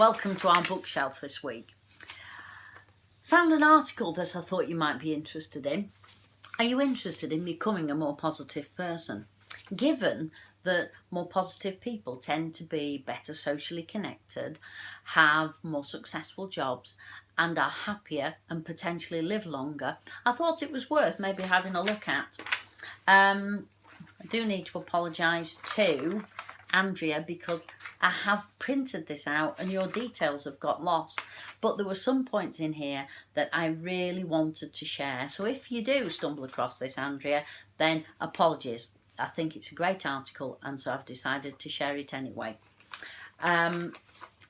welcome to our bookshelf this week. Found an article that I thought you might be interested in. Are you interested in becoming a more positive person? Given that more positive people tend to be better socially connected, have more successful jobs, and are happier and potentially live longer, I thought it was worth maybe having a look at. I do need to apologise to Andrea because I have printed this out and your details have got lost, but there were some points in here that I really wanted to share. So if you do stumble across this, Andrea, then apologies. I think it's a great article and so I've decided to share it anyway.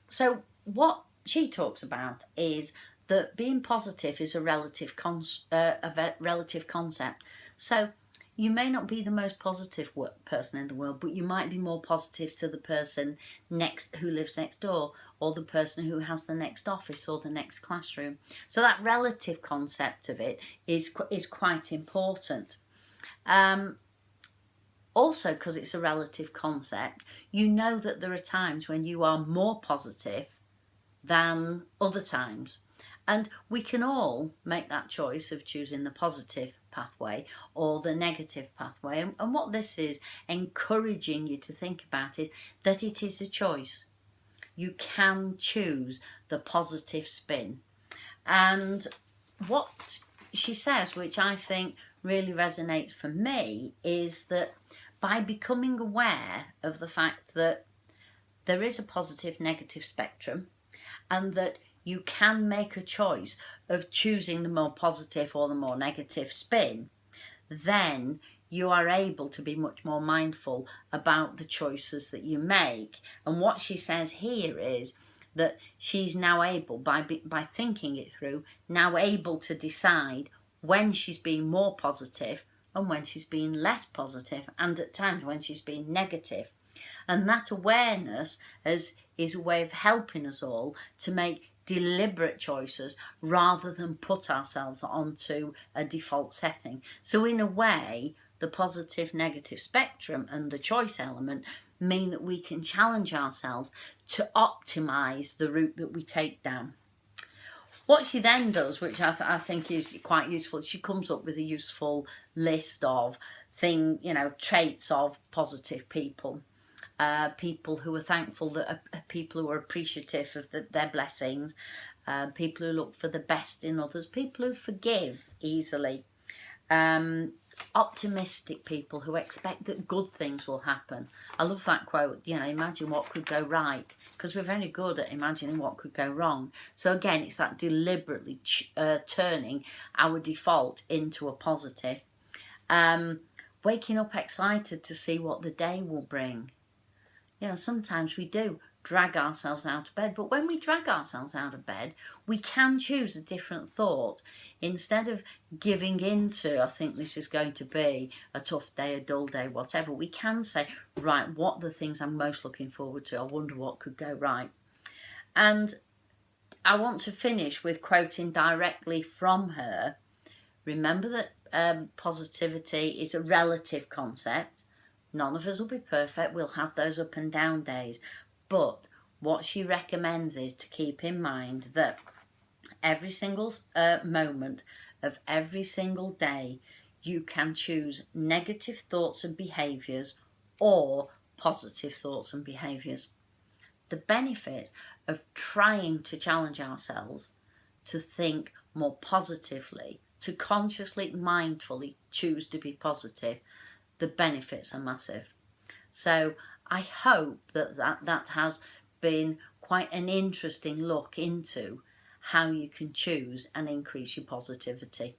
So what she talks about is that being positive is a relative concept. So you may not be the most positive person in the world, but you might be more positive to the person who lives next door, or the person who has the next office or the next classroom. So that relative concept of it is quite important. Also, because it's a relative concept, you know that there are times when you are more positive than other times. And we can all make that choice of choosing the positive pathway or the negative pathway. And what this is encouraging you to think about is that it is a choice. You can choose the positive spin. And what she says, which I think really resonates for me, is that by becoming aware of the fact that there is a positive negative spectrum and that you can make a choice of choosing the more positive or the more negative spin, then you are able to be much more mindful about the choices that you make. And what she says here is that she's now able, by thinking it through, now able to decide when she's being more positive and when she's being less positive, and at times when she's being negative. And that awareness is a way of helping us all to make deliberate choices rather than put ourselves onto a default setting. So in a way, the positive negative spectrum and the choice element mean that we can challenge ourselves to optimize the route that we take down. What she then does, which I think is quite useful, she comes up with a useful list of traits of positive people. People who are thankful, people who are appreciative of their blessings, people who look for the best in others, people who forgive easily, optimistic people who expect that good things will happen. I love that quote, imagine what could go right, because we're very good at imagining what could go wrong. So again, it's that deliberately turning our default into a positive. Waking up excited to see what the day will bring. Sometimes we do drag ourselves out of bed, but when we drag ourselves out of bed, we can choose a different thought. Instead of giving into, I think this is going to be a tough day, a dull day, whatever, we can say, right, what are the things I'm most looking forward to? I wonder what could go right. And I want to finish with quoting directly from her. Remember that positivity is a relative concept. None of us will be perfect. We'll have those up and down days. But what she recommends is to keep in mind that every single moment of every single day, you can choose negative thoughts and behaviours or positive thoughts and behaviours. The benefit of trying to challenge ourselves to think more positively, to consciously, mindfully choose to be positive, the benefits are massive. So I hope that has been quite an interesting look into how you can choose and increase your positivity.